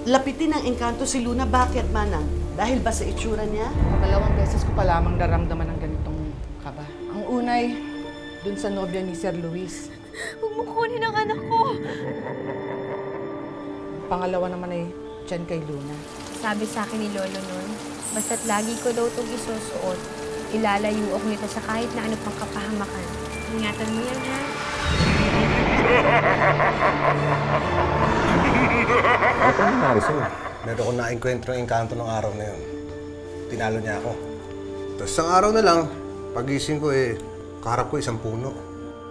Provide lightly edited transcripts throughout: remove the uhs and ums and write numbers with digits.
lapitin ng engkanto si Luna. Bakit, Manang? Dahil ba sa itsura niya? Pangalawang beses ko pa lamang naramdaman ng ganitong kaba. Ang unay, dun sa nobya ni Sir Luis. Huwag mo kunin ang anak ko! Pangalawa naman ay tiyan kay Luna. Sabi sa akin ni Lolo nun, basta't lagi ko daw itong isusuot, ilalayo ako nito sa kahit na ano pang kapahamakan. Ingatan mo yan, ha? Ano nangyari sa'yo? Meron akong na-enkwentro ng engkanto ng araw na yun. Tinalo niya ako. Tapos isang araw na lang, pagising ko kaharap ko isang puno.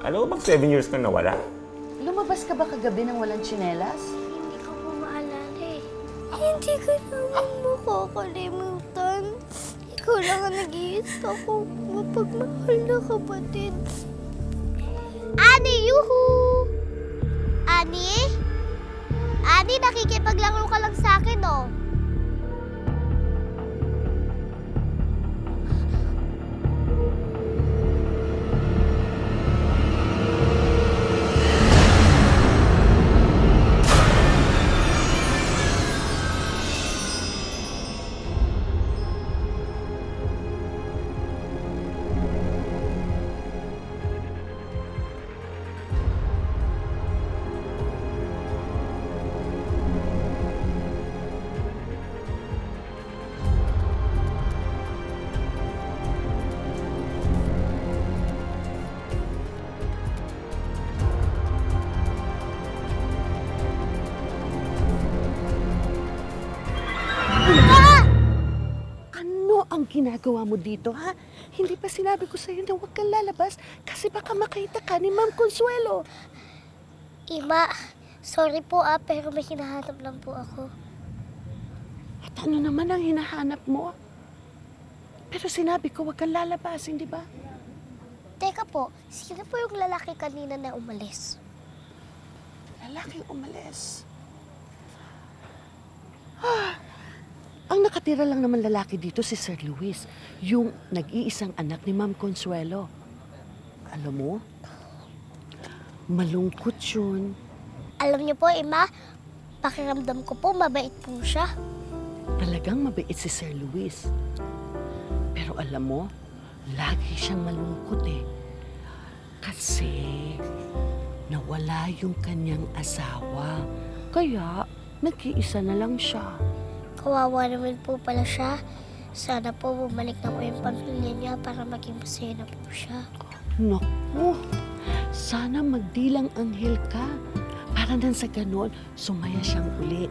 Alam mo bang 7 years ka nawala? Lumabas ka ba kagabi ng walang tsinelas? Hindi ko po maalala eh. Hindi ko naman makakalimutan. Ikaw lang ang nag-iisa ko. Mapagmahal na kapatid. Ani, yuhu! Ani? Ani, nakikipaglaro ka lang sa akin, oh. Ang ginagawa mo dito, ha? Hindi pa sinabi ko sa'yo na huwag kang lalabas kasi baka makita ka ni Ma'am Consuelo. Ima, sorry po pero may hinahanap lang po ako. At ano naman ang hinahanap mo? Pero sinabi ko huwag kang lalabas, hindi ba? Teka po, sino po yung lalaki kanina na umalis? Lalaking umalis. Ang nakatira lang naman lalaki dito si Sir Luis, yung nag-iisang anak ni Ma'am Consuelo. Alam mo, malungkot yun. Alam niyo po, Ima, pakiramdam ko po mabait po siya. Talagang mabait si Sir Luis. Pero alam mo, lagi siyang malungkot eh. Kasi nawala yung kanyang asawa. Kaya nag-iisa na lang siya. Kawawa naman po pala siya. Sana po bumalik na po yung pamilya niya para maging masaya na po siya. Naku, sana magdilang anghel ka para nang sa ganon, sumaya siyang uli.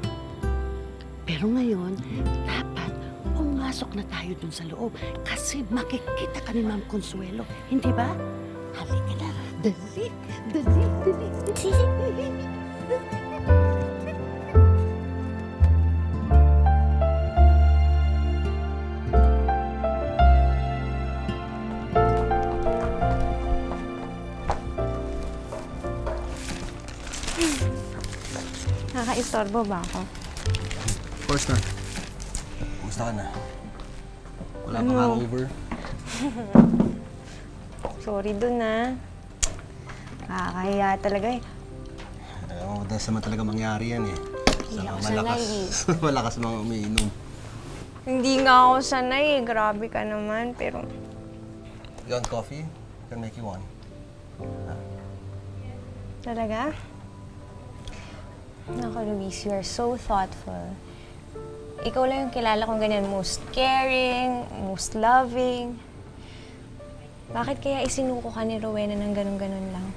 Pero ngayon, dapat pumasok na tayo dun sa loob kasi makikita ka ni Ma'am Consuelo. Hindi ba? Halika na. Dali, dali, dali, dali. Nakaka-istorbo ba ako? Of course not. Kumusta ka na? Wala bang hangover? Sorry dun, ha. Nakakahiya talaga eh. Alam mo, madalas naman talaga mangyari yan eh. Hindi ako Malakas. sanay Malakas mga umiinom. Hindi nga ako sanay eh. Grabe ka naman, pero... You want coffee? I can make you one. Talaga? Naku, Luis, you are so thoughtful. Ikaw lang yung kilala kong ganyan, most caring, most loving. Bakit kaya isinuko ka ni Rowena ng ganun-ganun lang?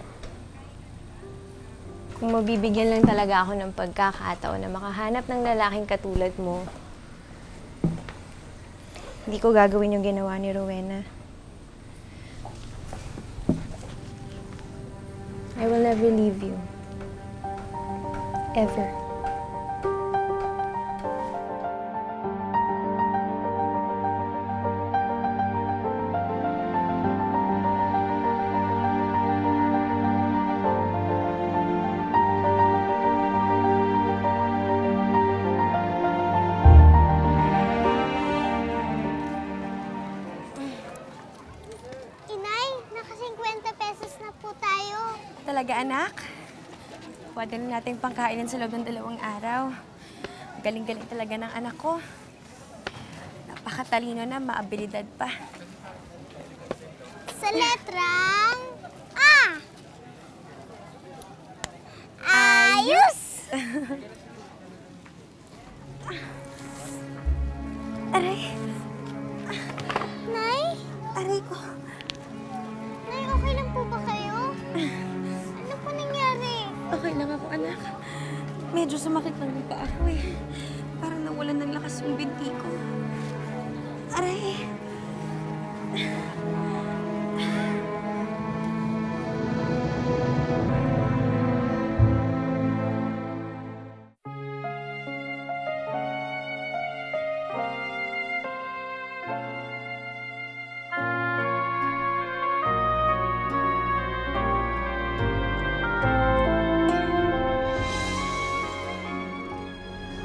Kung mabibigyan lang talaga ako ng pagkakataon na makahanap ng lalaking katulad mo, hindi ko gagawin yung ginawa ni Rowena. I will never leave you. Ever. Inay, naka 50 pesos na po tayo. Talaga, anak? Pwede na nating pangkainin sa loob ng 2 araw. Galing-galing talaga ng anak ko. Napakatalino na, maabilidad pa. Sa letrang A. Ayos! Aray, Nay? aray ko. Nay, okay lang po ba kayo? Ano po nangyari? Okay lang ako, anak. Medyo sumakit lang yung paa ko eh. Parang nawalan ng lakas yung binti ko. Aray!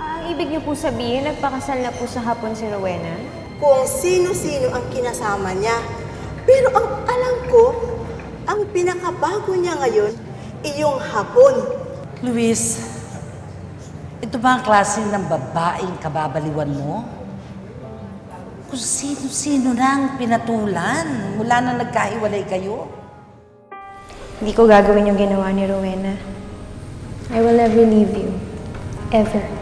Ang ibig niyo po sabihin, nagpakasal na po sa hapon si Rowena? Kung sino-sino ang kinasama niya. Pero ang alam ko, ang pinakabago niya ngayon, iyong hapon. Luis, ito ba ang klase ng babaeng kababaliwan mo? Kung sino-sino na ang pinatulan mula na nagkahiwalay kayo. Hindi ko gagawin yung ginawa ni Rowena. I will never leave you. Ever.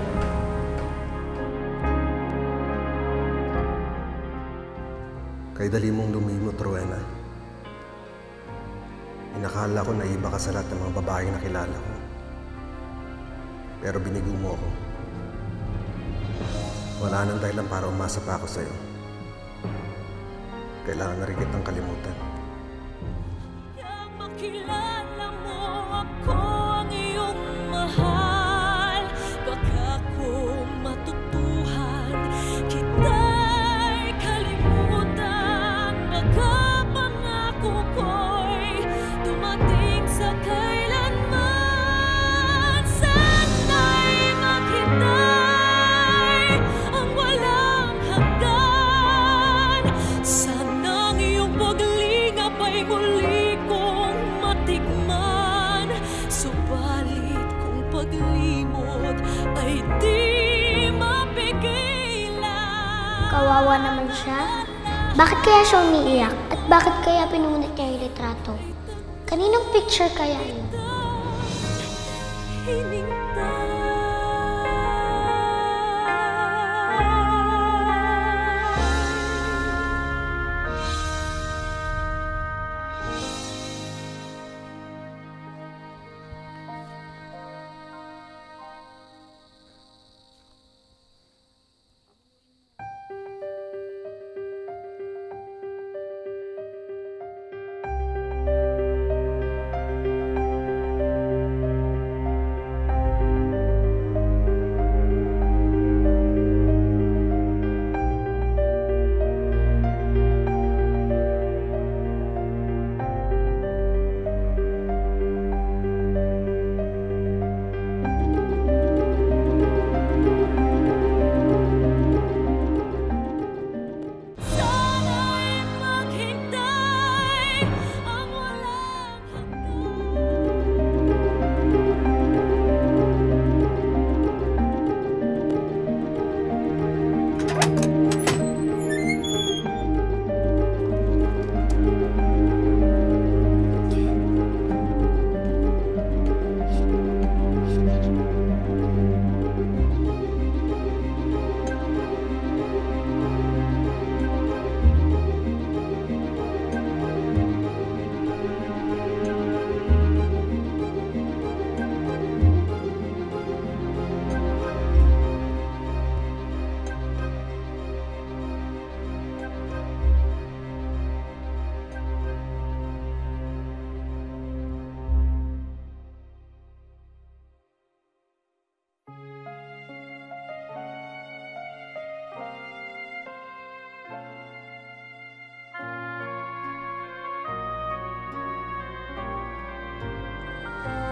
Kay dali mong lumimot, Rowena. Inakala ko na iba ka sa lahat ng mga babaeng nakilala ko. Pero binigo mo ako. Wala nang dahilan para umasa pa ako sa'yo. Kailangan na rin kitang kalimutan. Makilala mo ako ang iyong mahal. Baka ko matutuhan kita'y kalimutan. Baka pangako ko'y dumating sa kailanman. Sana'y maghintay ang walang hanggan. Sana'ng iyong paglingap ay muli kong matikman. Subalit kung paglimot ay di mapigilan. Kawawa naman siya. Bakit kaya siya umiiyak? At bakit kaya pinunit niya yung litrato? Kaninong picture kaya yun? Sana'y maghintay ang walang hanggan.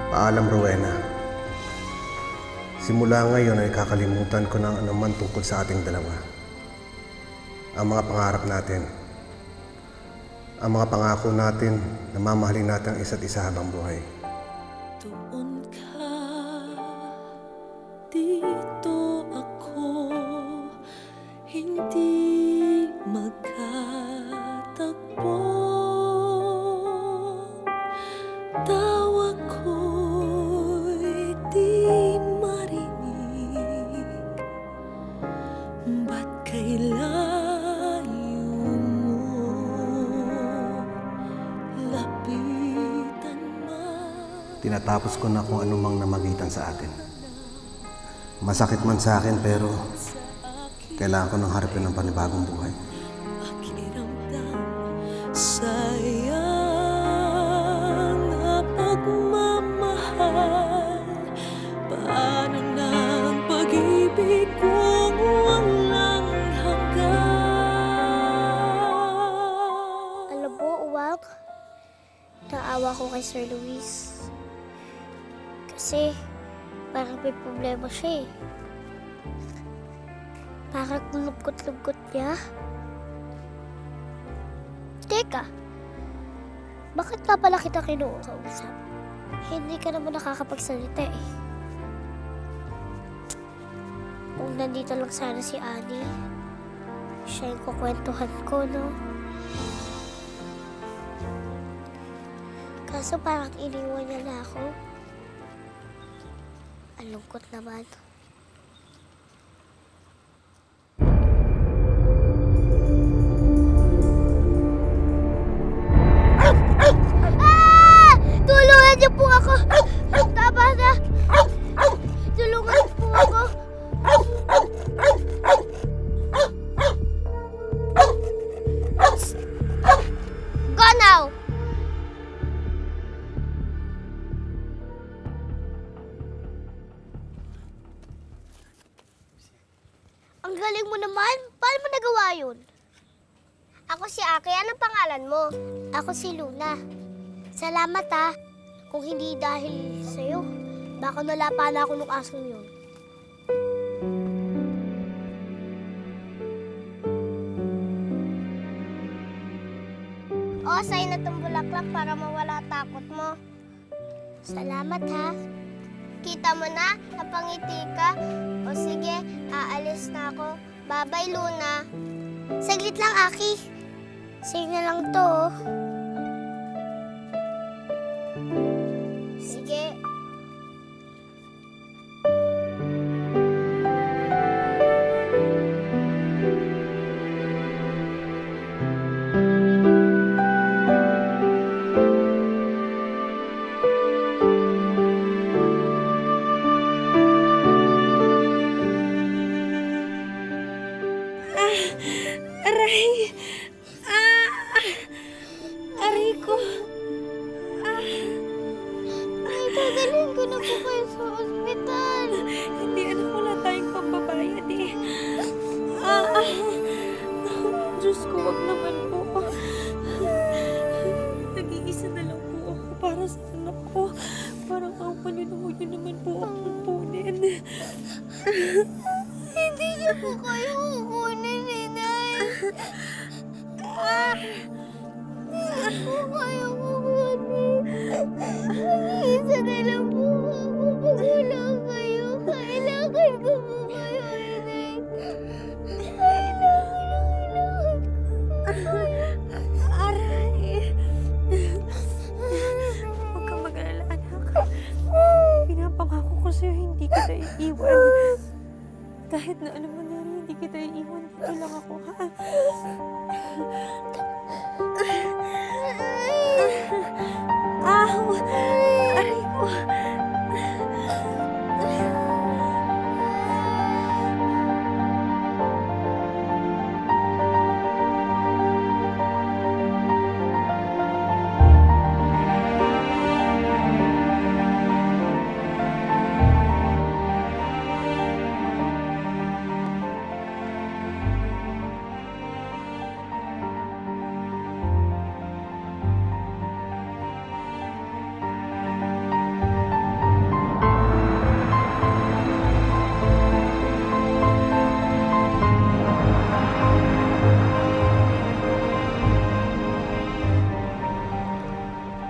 Paalam, Rowena. Simula ngayon ay kakalimutan ko ng anuman tungkol sa ating dalawa. Ang mga pangarap natin. Ang mga pangako natin na mamahalin natin ang isa't isa habang buhay. Doon ka, dito ako. magkatagpo. Tawa ko'y di marinig, ba't kay layo mo lapitan man? Tinatapos ko na kung anumang namagitan sa atin. Masakit man sa akin pero kailangan ko nang harapin ng panibagong buhay. Pakiramdam sayang na pagmamahal. Paano na ang pag-ibig kung walang hanggan? Alam mo, Uwak, naawa ko kay Sir Luis. Kasi parang may problema siya eh. Parang lungkot-lungkot niya. Teka, bakit nga pala kita kinukausap? Hindi ka naman nakakapagsalita eh. Kung nandito lang sana si Annie, siya yung kukwentuhan ko, no? Kaso parang iniwan niya na ako. Ang lungkot naman. Tulungan niyo po ako! Tama na! Tulungan niyo po ako! Go now! Ang galing mo naman! Paano mo nagawa yun? Ako si Aki. Anong pangalan mo? Ako si Luna. Salamat ha. Kung hindi dahil sa'yo, baka nalapa na ako nung asong yun. O, sa'yo na itong bulaklak para mawala takot mo. Salamat ha. Kita mo na, napangiti ka. O sige, aalis na ako. Bye-bye, Luna. Saglit lang, Aki. Sa'yo na lang to, oh. Sige. Aray! Aray ko! Ay, dadalhin ko na po kayo sa ospital. Hindi, anak, wala tayong pambabayad eh. Diyos ko, wag naman po. Nag-iisa na lang po ako para sa anak ko. Parang ako niyo na huwag niyo naman po akong punin. Hindi niyo po kayo kukunin, Inay. Hindi po kayo kukunin. Mag-iisa na lang po ako. Pag wala kayo, kailangan ko po kayo, Inay. Kailangan ko. Aray! Huwag kang mag-alala, anak. Pinapangako ko sa'yo, hindi kita iiwan. Kahit na anong mangyari, hindi kita iiwan. Dito lang ako, ha? Aw! Aray ko!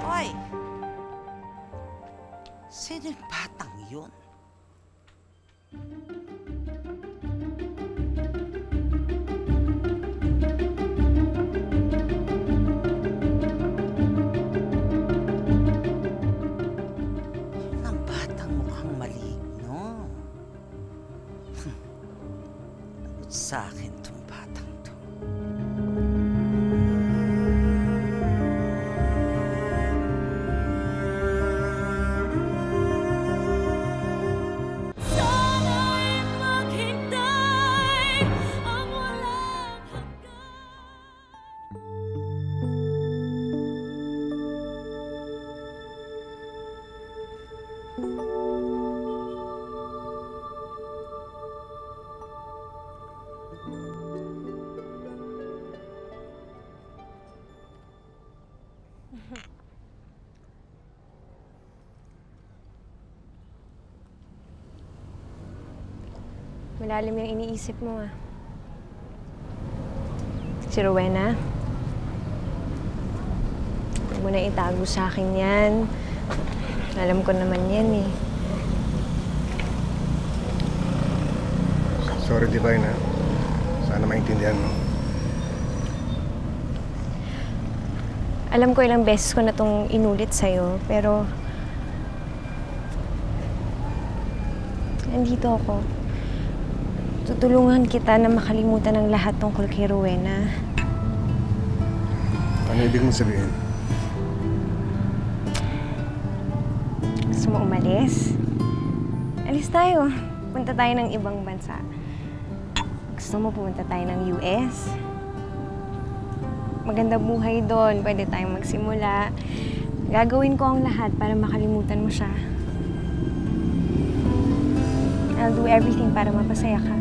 Hoy! Sino yung batang yun? sa akin tong batang to. Malalim yung iniisip mo, ah. Si Rowena. Huwag mo na itago sa akin yan. Alam ko naman yan, eh. Sorry, Divine, ha? Sana maintindihan mo. Alam ko ilang beses ko na itong inulit sa'yo, pero... nandito ako. Tutulungan kita na makalimutan ang lahat tungkol kay Rowena. Ano ibig mong sabihin? Gusto mo umalis? Alis tayo. Punta tayo ng ibang bansa. Gusto mo pumunta tayo ng US? Maganda buhay doon. Pwede tayong magsimula. Gagawin ko ang lahat para makalimutan mo siya. I'll do everything para mapasaya ka.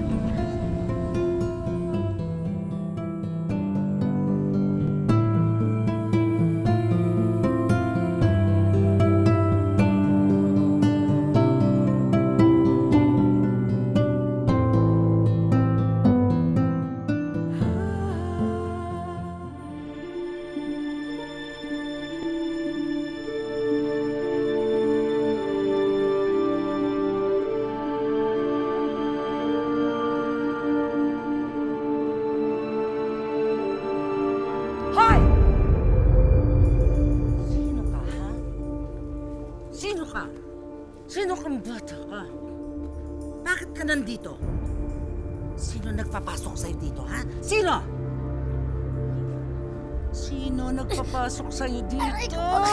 Hoy! Sino ka, ha? Sino ka? Sino kang bata ka? Bakit ka nandito? Sino nagpapasok sa'yo dito, ha? Sino? Sino nagpapasok sa'yo dito? Aray ko po.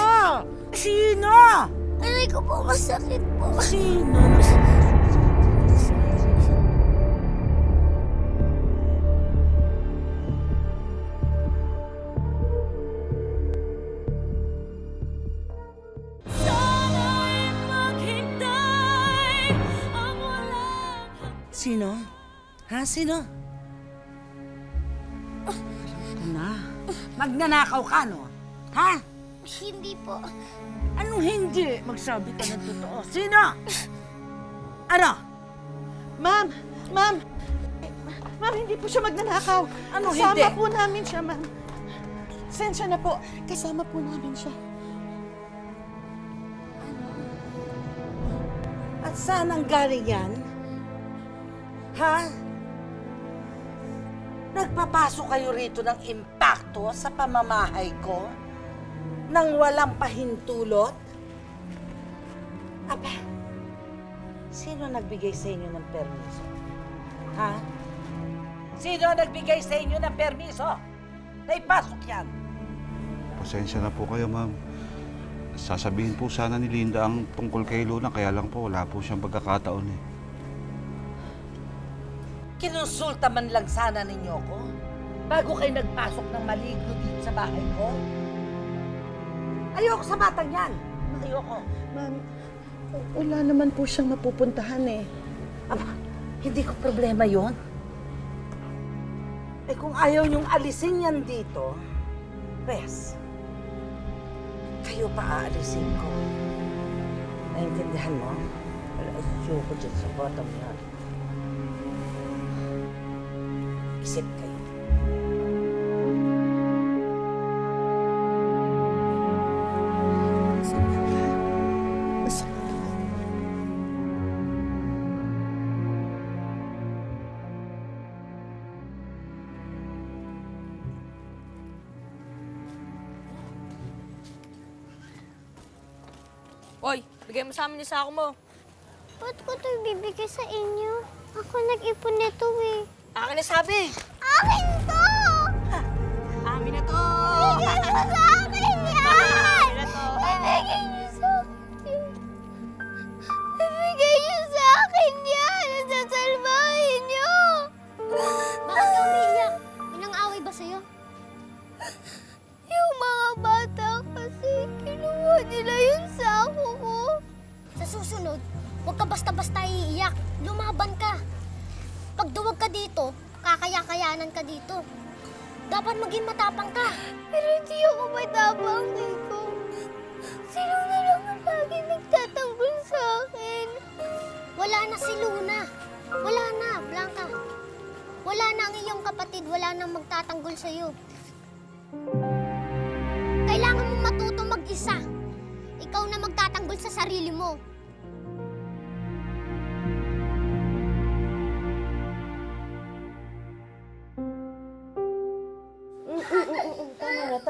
Sino? Aray ko po, masakit po. Sino? Sino? Ha? Sino? Alam ko na. Magnanakaw ka, no? Ha? Hindi po. Anong hindi? Magsabi ka ng totoo. Sino? Ano? Ma'am! Ma'am! Ma'am, hindi po siya magnanakaw. Ano Kasama hindi? po namin siya, ma'am. Sensya na po. Kasama po namin siya. At saan ang galing yan? Ha? Nagpapasok kayo rito ng impakto sa pamamahay ko? Nang walang pahintulot? Aba, sino nagbigay sa inyo ng permiso? Ha? Sino nagbigay sa inyo ng permiso? Na ipasok yan? Pasensya na po kayo, ma'am. Sasabihin po sana ni Linda ang tungkol kay Luna, kaya lang po wala po siyang pagkakataon eh. Kinonsulta man lang sana ninyo ko bago kayo nagpasok ng maligno dito sa bahay ko? Ayoko sa batang yan. Ayoko. Ma'am, wala naman po siyang mapupuntahan eh. Aba, hindi ko problema yon. Eh kung ayaw niyong alisin yan dito, pwes, kayo pa aalisin ko. Naintindihan mo? Wala ayoko dyan sa batang yan. Isip kayo. Oy, bigay mo sa amin yung sako mo. Ba't ko ito ibibigay sa inyo? Ako nag-ipon nito eh. Akin na sabi! Akin to! Amin na to! Ibigay mo sa akin yan! Amin na to! Ibigay niyo sa akin yan! Ibigay niyo sa akin yan! Nasasalbahin niyo! Bakit ka umiiyak? Pinang-away ba sa'yo? Yung mga bata kasi kinuha nila yung sako ko. Sa susunod, huwag ka basta-basta iiyak. Lumaban ka. Pag duwag ka dito, kakaya-kayanan ka dito. Dapat maging matapang ka. Pero hindi ako matapang, Nico. Sino na lang ang lagi nagtatanggol sa akin? Wala na si Luna. Wala na, Blanca. Wala na ang iyong kapatid. Wala nang magtatanggol sa'yo. Kailangan mo matuto mag-isa. Ikaw na magtatanggol sa sarili mo.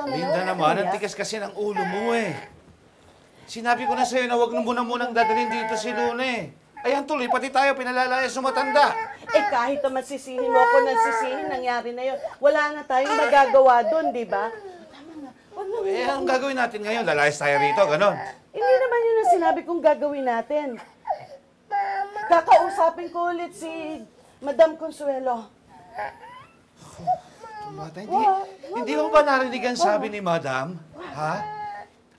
Linda naman, ang tigas kasi ng ulo mo eh. Sinabi ko na sa'yo na huwag na munang dadalhin dito si Luna eh. Ayan tuloy, pati tayo pinalalaya sa matanda. Eh kahit naman sisihin mo ako ng sisihin, nangyari na yun. Wala na tayong magagawa doon, di ba? Eh, ang gagawin natin ngayon? Lalayas tayo rito, ganon. Hindi naman yun ang sinabi kong gagawin natin. Kakausapin ko ulit si Madam Consuelo. Bata, hindi mo ba narinig ang sabi ni Madam? Ha?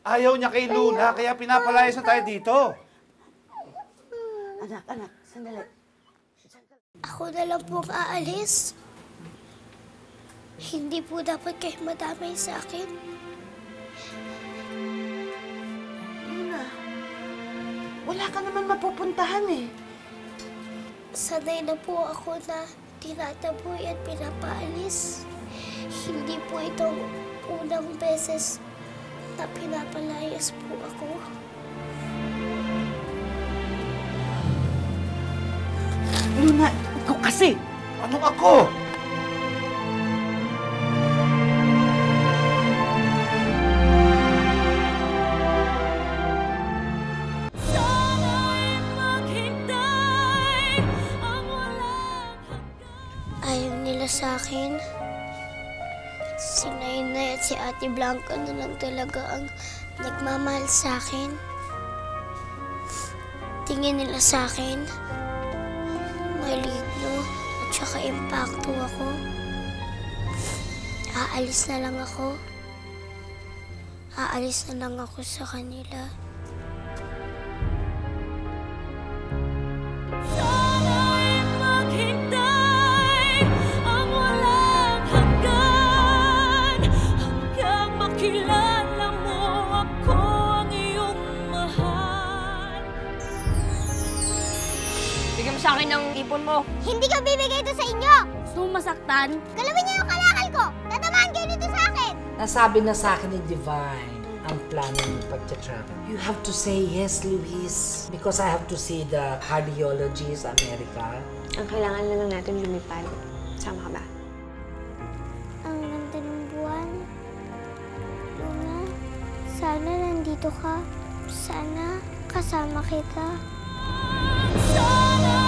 Ayaw niya kay Luna, kaya pinapalayas na tayo dito. Anak, sandali. Ako na lang po aalis. Hindi po dapat kayo madamay sa akin. Luna, wala ka naman mapupuntahan eh. Sanay na po ako na tinataboy at pinapaalis. Hindi po itong unang beses na pinapalayas po ako. Luna, ikaw kasi! Anong ako? Ayaw nila sa akin. Si Nainay at si Ate Blanca na lang talaga ang nagmamahal sa akin. Tingin nila sa akin, maligno at saka impacto ako. Aalis na lang ako. Aalis na lang ako sa kanila. Bigyan mo sa akin ng ipon mo. Hindi ko bibigay ito sa inyo! Gusto mo masaktan? Galawin niyo yung kalakal ko! Tatamaan kayo dito sa akin! Nasabi na sa akin ni Divine ang plano ng pagta-travel. You have to say yes, Luis. Because I have to see the cardiologist America. Ang kailangan na lang natin lumipad. Sama ka ba? Ang ganda ng buwan. Luna, sana nandito ka. Sana kasama kita. Sana